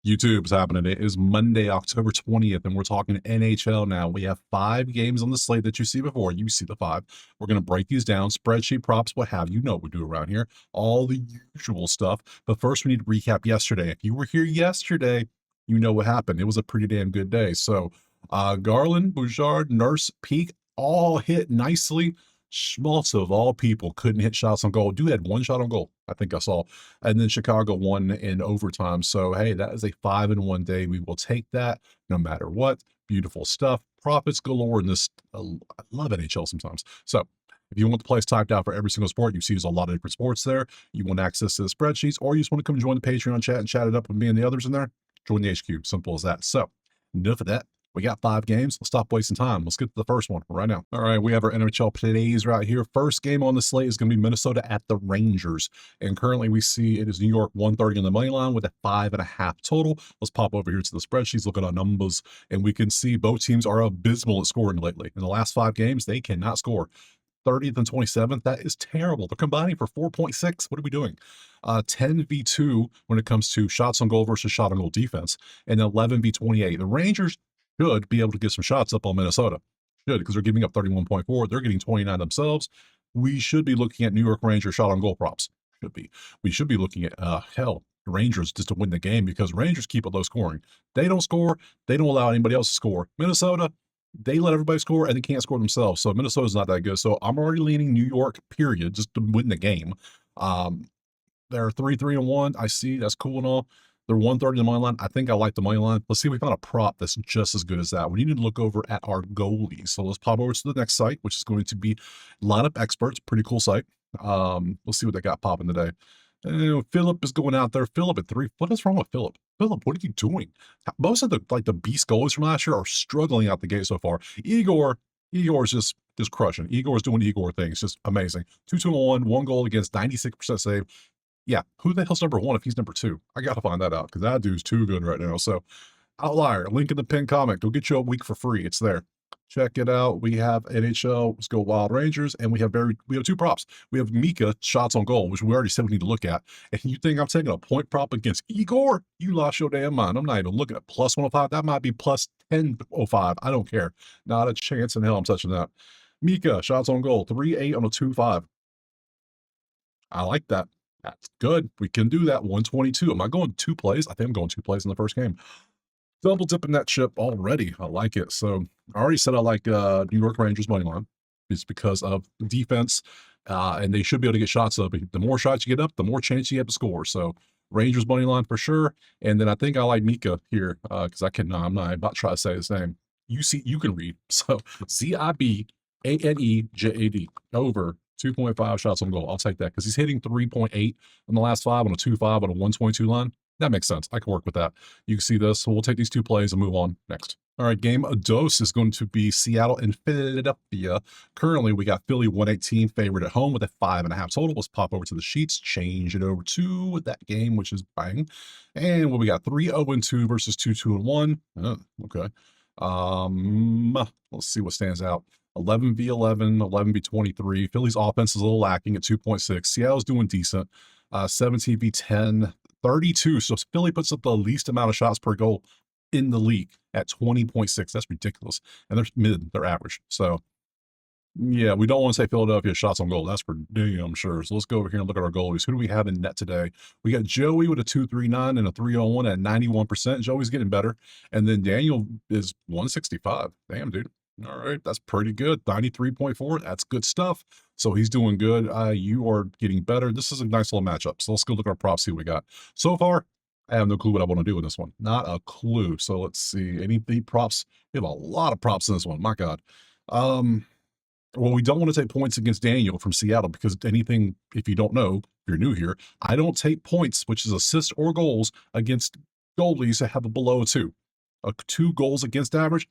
YouTube's happening. It is Monday, October 20th, and we're talking NHL now. We have 5 games on the slate that you see before. You see the 5. We're going to break these down, spreadsheet props, what have you. Know what we do around here, all the usual stuff. But first, we need to recap yesterday. If you were here yesterday, you know what happened. It was a pretty damn good day. So, Garland, Bouchard, Nurse, Peak all hit nicely. Schmaltz of all people couldn't hit shots on goal. Dude had 1 shot on goal, I think I saw. And then Chicago won in overtime. So, hey, that is a 5-in-1 day. We will take that no matter what. Beautiful stuff. Profits galore in this. I love NHL sometimes. So, if you want the plays typed out for every single sport, you see there's a lot of different sports there. You want access to the spreadsheets, or you just want to come join the Patreon chat and chat it up with me and the others in there, join the HQ. Simple as that. So, enough of that. We got 5 games. Let's stop wasting time. Let's get to the first one right now. All right, we have our NHL plays right here. First game on the slate is going to be Minnesota at the Rangers. And currently we see it is New York 130 on the money line with a 5.5 total. Let's pop over here to the spreadsheets, look at our numbers, and we can see both teams are abysmal at scoring lately. In the last 5 games, they cannot score. 30th and 27th, that is terrible. They're combining for 4.6. What are we doing? 10v2 when it comes to shots on goal versus shot on goal defense, and 11v28. The Rangers should be able to get some shots up on Minnesota. Should, because they're giving up 31.4. They're getting 29 themselves. We should be looking at New York Rangers shot on goal props. Should be. We should be looking at, hell, Rangers just to win the game, because Rangers keep it low scoring. They don't score. They don't allow anybody else to score. Minnesota, they let everybody score and they can't score themselves. So Minnesota's not that good. So I'm already leaning New York, period, just to win the game. They're 3-3-1. I see. That's cool and all. They're 130 the money line. I think I like the money line. Let's see if we found a prop that's just as good as that. We need to look over at our goalies. So let's pop over to the next site, which is going to be Lineup Experts. Pretty cool site. Let's see what they got popping today. Philip is going out there. Philip at 3. What is wrong with Philip? Philip, what are you doing? Most of the beast goalies from last year are struggling out the gate so far. Igor's just crushing. Igor's doing Igor things. Just amazing. 2-2-1, 1 goal against, 96% save. Yeah, who the hell's number 1 if he's number 2? I got to find that out, because that dude's too good right now. So, Outlier, link in the pinned comment. Go get you a week for free. It's there. Check it out. We have NHL. Let's go Wild Rangers, and we have 2 props. We have Mika shots on goal, which we already said we need to look at. And you think I'm taking a point prop against Igor? You lost your damn mind. I'm not even looking at plus 105. That might be plus 1005. I don't care. Not a chance in hell I'm touching that. Mika shots on goal, 3.8 on a 2.5. I like that. That's good. We can do that. 122. Am I going 2 plays? I think I'm going 2 plays in the first game. Double dipping that chip already. I like it. So I already said I like New York Rangers money line. It's because of defense, and they should be able to get shots up. The more shots you get up, the more chance you have to score. So Rangers money line for sure. And then I think I like Mika here, because I'm not about to try to say his name. You can read. So Zibanejad over 2.5 shots on goal. I'll take that, because he's hitting 3.8 on the last 5 on a 2.5 on a 122 line. That makes sense. I can work with that. You can see this. So we'll take these 2 plays and move on next. All right, game a dose is going to be Seattle and Philadelphia. Currently, we got Philly 118 favored at home with a 5.5 total. Let's pop over to the sheets, change it over to that game, which is bang. And what we got, 3-0-2 versus 2-2-1. Okay. Let's see what stands out. 11v11, 11v23. Philly's offense is a little lacking at 2.6. Seattle's doing decent. 17v10, 32. So Philly puts up the least amount of shots per goal in the league at 20.6. That's ridiculous. And they're mid, they're average. So yeah, we don't want to say Philadelphia shots on goal. That's for damn sure. So let's go over here and look at our goalies. Who do we have in net today? We got Joey with a 239 and a 301 at 91%. Joey's getting better. And then Daniel is 165. Damn, dude. All right, that's pretty good. 93.4. That's good stuff. So he's doing good. You are getting better. This is a nice little matchup. So let's go look at our props, see what we got. So far, I have no clue what I want to do in this one. Not a clue. So let's see. Any props? We have a lot of props in this one. My God. Well, we don't want to take points against Daniel from Seattle, because anything, if you don't know, if you're new here, I don't take points, which is assists or goals, against goalies that have a below 2. 2 goals against average?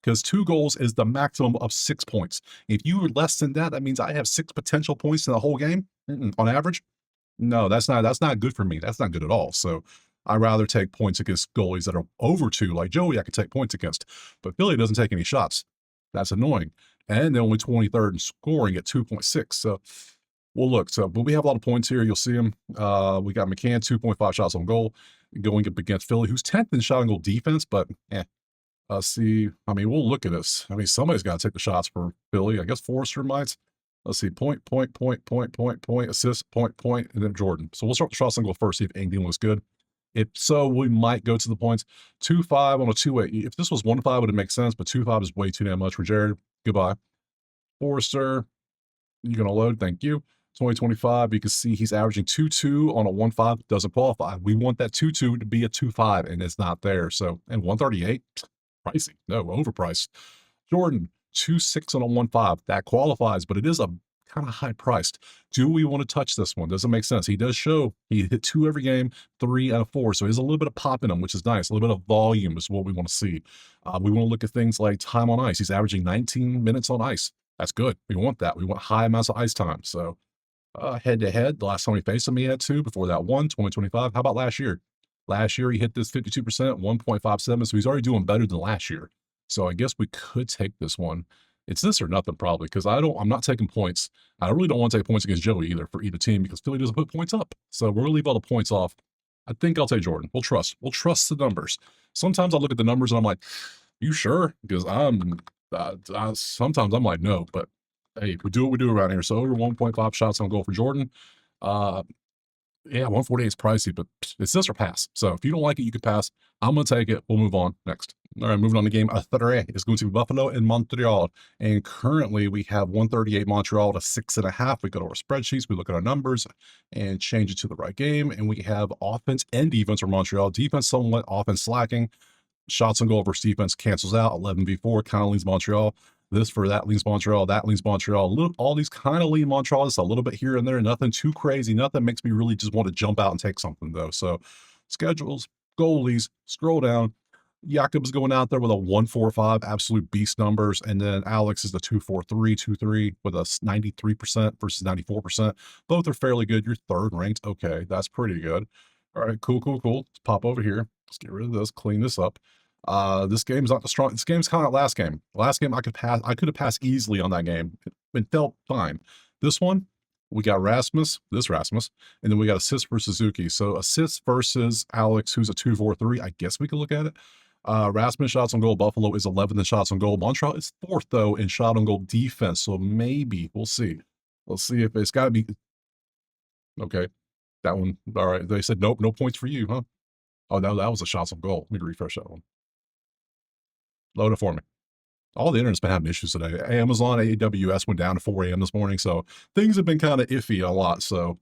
Because 2 goals is the maximum of 6 points. If you are less than that, that means I have 6 potential points in the whole game on average. No, that's not good for me. That's not good at all. So I'd rather take points against goalies that are over 2, like Joey. I could take points against, but Philly doesn't take any shots. That's annoying. And they're only 23rd in scoring at 2.6. So we'll look. But we have a lot of points here. You'll see them. We got McCann, 2.5 shots on goal. going up against Philly, who's 10th in shot on goal defense, but see, I mean, we'll look at this. I mean, somebody's got to take the shots for Philly. I guess Forrester might. Let's see, point, assist, point, and then Jordan. So we'll start the shots on goal first, see if anything looks good. If so, we might go to the points. 2-5 on a 2-8. If this was 1-5, would it make sense? But 2-5 is way too damn much for Jared. Goodbye. Forrester, you're going to load. Thank you. 2025, you can see he's averaging 2-2 on a 1-5. Doesn't qualify. We want that 2-2 to be a 2-5, and it's not there. So, and 138, pricey. No, overpriced. Jordan, 2-6 on a 1-5. That qualifies, but it is a kind of high priced. Do we want to touch this one? Doesn't make sense. He does show he hit 2 every game, 3 out of 4. So he has a little bit of pop in him, which is nice. A little bit of volume is what we want to see. We want to look at things like time on ice. He's averaging 19 minutes on ice. That's good. We want that. We want high amounts of ice time. So head to head, the last time we faced him, he had 2. Before that, 1, 2025. How about last year? Last year, he hit this 52%, 1.57. So he's already doing better than last year. So I guess we could take this one. It's this or nothing probably, because I'm not taking points. I really don't want to take points against Joey either for either team, because Philly doesn't put points up. So we're gonna leave all the points off. I think I'll take Jordan. We'll trust the numbers. Sometimes I look at the numbers and I'm like, you sure? Because sometimes I'm like, no, but hey, we do what we do around here. So over 1.5 shots on goal for Jordan. Yeah, 148 is pricey, but it's this or pass. So if you don't like it, you can pass. I'm going to take it. We'll move on next. All right, moving on to game 3 is going to be Buffalo and Montreal. And currently we have 138 Montreal to 6.5. We go to our spreadsheets, we look at our numbers and change it to the right game. And we have offense and defense for Montreal. Defense somewhat, offense slacking. Shots on goal versus defense cancels out. 11v4 kind of leans Montreal. This for that leans Montreal, that leans Montreal. All these kind of lean Montreal. Just a little bit here and there. Nothing too crazy. Nothing makes me really just want to jump out and take something though. So schedules, goalies, scroll down. Jakob's going out there with a 145, absolute beast numbers. And then Alex is the 243, 23 with a 93% versus 94%. Both are fairly good. You're third ranked. Okay, that's pretty good. All right, cool. Let's pop over here. Let's get rid of this, clean this up. This game's not the strong. This game's kind of like last game. Last game I could have passed easily on that game. It felt fine. This one, we got Rasmus, and then we got assist for Suzuki. So assist versus Alex, who's a 243. I guess we could look at it. Rasmus shots on goal. Buffalo is 11th in shots on goal. Montreal is 4th though in shot on goal defense. So maybe we'll see. Let's see if it's got to be okay. That one. All right. They said nope, no points for you, huh? Oh no, that was a shots on goal. Let me refresh that one. Load it for me. All the internet's been having issues today. Amazon AWS went down at 4 a.m. this morning, so things have been kind of iffy a lot. So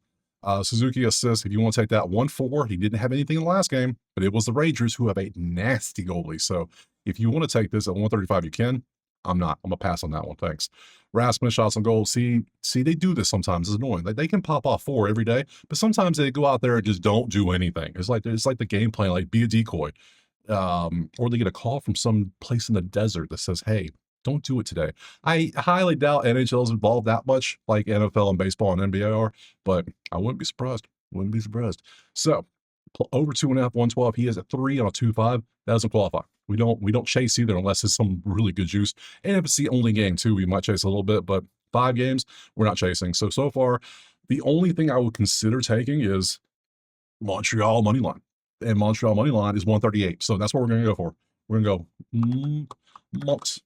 Suzuki assist, if you want to take that 1-4, he didn't have anything in the last game, but it was the Rangers who have a nasty goalie. So if you want to take this at 135, you can. I'm not. I'm gonna pass on that one. Thanks. Rasmus shots on goal. See, they do this sometimes. It's annoying. They can pop off 4 every day, but sometimes they go out there and just don't do anything. It's like the game plan, like be a decoy. Or they get a call from some place in the desert that says, hey, don't do it today. I highly doubt NHL is involved that much like NFL and baseball and NBA are, but I wouldn't be surprised. So over 2.5, 112. He has a 3 on a 2.5. That doesn't qualify. We don't chase either unless it's some really good juice. And if it's the only game too, we might chase a little bit, but 5 games, we're not chasing. So far, the only thing I would consider taking is Montreal money line. And Montreal money line is 138. So that's what we're going to go for. We're going to go Monks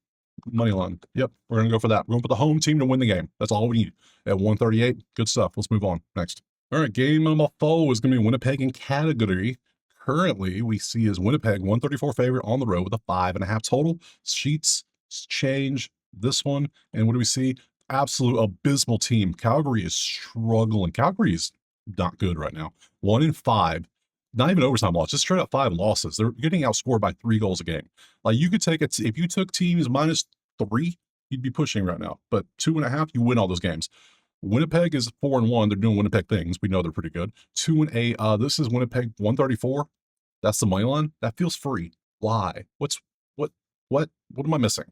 money line. Yep, we're going to go for that. We're going to put the home team to win the game. That's all we need. At 138, good stuff. Let's move on. Next. All right, game number 4 is going to be Winnipeg in category. Currently, we see is Winnipeg 134 favorite on the road with a 5.5 total. Sheets change this one. And what do we see? Absolute abysmal team. Calgary is struggling. Calgary is not good right now. 1-5. Not even overtime loss, just straight up 5 losses. They're getting outscored by 3 goals a game. Like you could take it if you took teams -3, you'd be pushing right now. But 2.5, you win all those games. Winnipeg is 4-1. They're doing Winnipeg things. We know they're pretty good. 2-8. This is Winnipeg 134. That's the money line. That feels free. Why? What am I missing?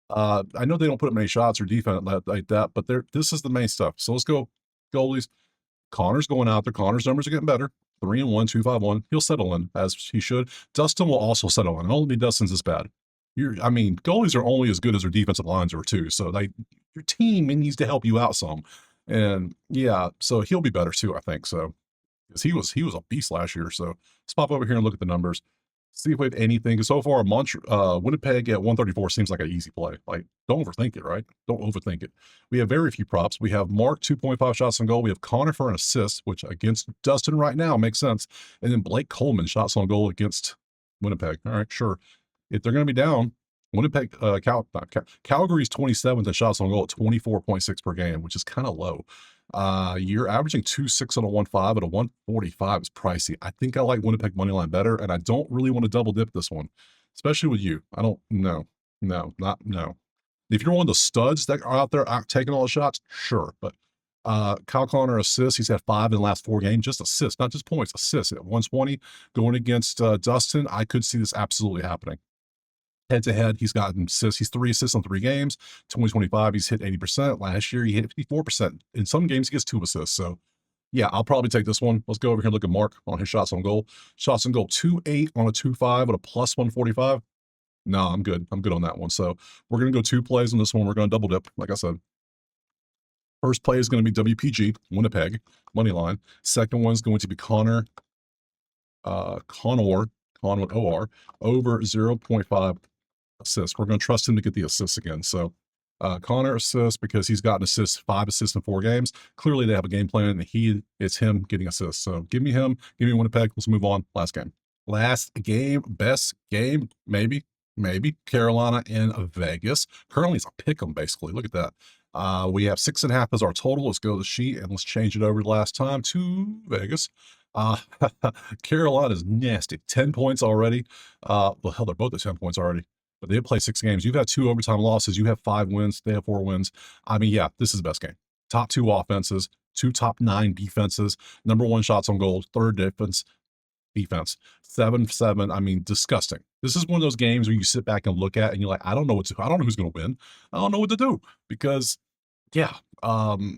I know they don't put up many shots or defense like that, but this is the main stuff. So let's go goalies. Connor's going out there. Connor's numbers are getting better. 3-1, 2-5-1. He'll settle in as he should. Dustin will also settle in. And only Dustin's this bad. Goalies are only as good as their defensive lines are too. So your team needs to help you out some. And yeah, so he'll be better too, I think. So because he was a beast last year. So let's pop over here and look at the numbers. See if we have anything. 'Cause so far, Winnipeg at 134 seems like an easy play. Like, don't overthink it, right? Don't overthink it. We have very few props. We have Mark 2.5 shots on goal. We have Connor for an assist, which against Dustin right now makes sense. And then Blake Coleman shots on goal against Winnipeg. All right, sure. If they're going to be down, Winnipeg, Calgary's 27th in shots on goal at 24.6 per game, which is kind of low. You're averaging 2.6 on a 1.5 at a 145 is pricey. I think I like Winnipeg money line better, and I don't really want to double dip this one, especially with you. I don't, no, no, not, no. If you're one of the studs that are out there taking all the shots, sure. But Kyle Connor assists. He's had 5 in the last 4 games, just assists, not just points, assists at 120 going against Dustin. I could see this absolutely happening. Head to head, he's gotten assists. He's 3 assists on 3 games. 2025, he's hit 80%. Last year, he hit 54%. In some games, he gets 2 assists. So, yeah, I'll probably take this one. Let's go over here and look at Mark on his shots on goal. Shots on goal, 2.8 on a 2.5 at a plus 145. No, I'm good. I'm good on that one. So, we're going to go 2 plays on this one. We're going to double dip, like I said. First play is going to be WPG, Winnipeg, money line. Second one is going to be Connor with OR, over 0.5 assists. We're going to trust him to get the assists again. So Connor assists because he's gotten assists, 5 assists in 4 games. Clearly they have a game plan and it's him getting assists. So give me him, give me Winnipeg. Let's move on. Last game, best game, maybe Carolina and Vegas. Currently it's a pick 'em basically. Look at that. We have 6.5 as our total. Let's go to the sheet and let's change it over last time to Vegas. Carolina's nasty. 10 points already. Well, hell, they're both at 10 points already. But they've played 6 games. You've had 2 overtime losses. You have 5 wins. They have 4 wins. I mean, yeah, this is the best game. Top 2 offenses, 2 top 9 defenses, number 1 shots on goal, 3rd defense, 7-7. I mean, disgusting. This is one of those games where you sit back and look at and you're like, I don't know who's going to win. I don't know what to do because, yeah,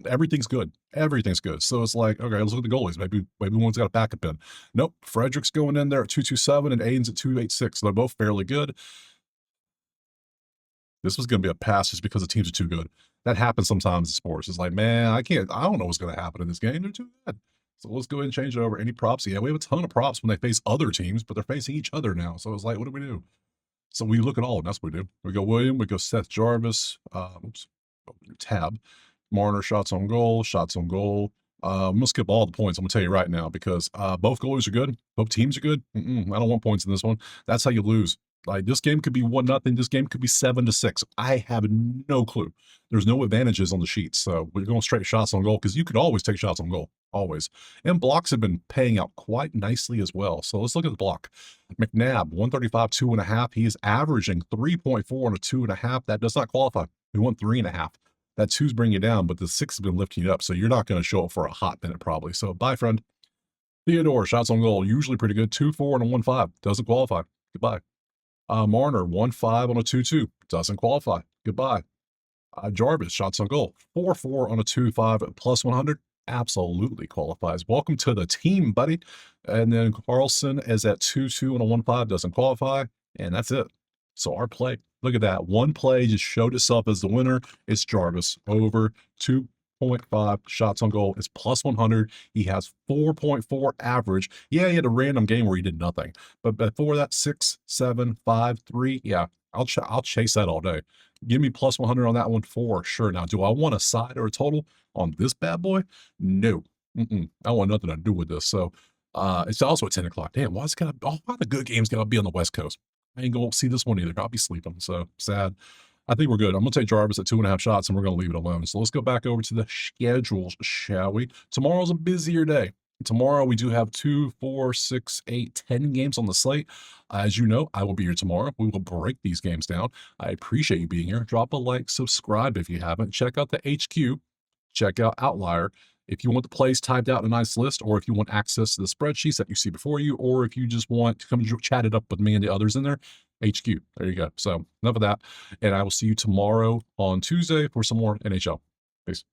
everything's good. Everything's good. So it's like, okay, let's look at the goalies. Maybe one's got a backup in. Nope. Frederick's going in there at 2.27 and Aiden's at 2.86. So they're both fairly good. This was going to be a pass just because the teams are too good. That happens sometimes in sports. It's like, man, I don't know what's going to happen in this game. They're too good. So let's go ahead and change it over. Any props? Yeah, we have a ton of props when they face other teams, but they're facing each other now. So it's like, what do we do? So we look at all of them. That's what we do. We go William, we go Seth Jarvis, tab, Marner, shots on goal. I'm going to skip all the points. I'm going to tell you right now because both goalies are good. Both teams are good. I don't want points in this one. That's how you lose. Like, this game could be 1-0. This game could be 7-6. I have no clue. There's no advantages on the sheet. So we're going straight shots on goal because you could always take shots on goal. Always. And blocks have been paying out quite nicely as well. So let's look at the block. McNabb, 135, 2.5. He is averaging 3.4 on a 2.5. That does not qualify. We want 3.5. That 2's bringing you down, but the 6 has been lifting you up. So you're not going to show up for a hot minute probably. So bye, friend. Theodore, shots on goal, usually pretty good. 2.4 and a 1.5. Doesn't qualify. Goodbye. Marner, 1.5 on a 2.2. Doesn't qualify. Goodbye. Jarvis, shots on goal, 4.4 on a 2.5 at plus 100. Absolutely qualifies. Welcome to the team, buddy. And then Carlson is at 2.2 on a 1.5. Doesn't qualify. And that's it. So our play, look at that. One play just showed itself as the winner. It's Jarvis over 2.5 shots on goal. It's plus 100. He has 4.4 average. Yeah, he had a random game where he did nothing. But before that, 6, 7, 5, 3. Yeah, I'll chase that all day. Give me plus 100 on that one for sure. Now, do I want a side or a total on this bad boy? No. I want nothing to do with this. So it's also at 10 o'clock. Damn, why the good games got to be on the West Coast? I ain't going to see this one either. I'll be sleeping. So sad. I think we're good. I'm going to take Jarvis at 2.5 shots, and we're going to leave it alone. So let's go back over to the schedules, shall we? Tomorrow's a busier day. Tomorrow, we do have 2, 4, 6, 8, 10 games on the slate. As you know, I will be here tomorrow. We will break these games down. I appreciate you being here. Drop a like, subscribe if you haven't. Check out the HQ. Check out Outlier. If you want the plays typed out in a nice list, or if you want access to the spreadsheets that you see before you, or if you just want to come chat it up with me and the others in there, HQ. There you go. So enough of that. And I will see you tomorrow on Tuesday for some more NHL. Peace.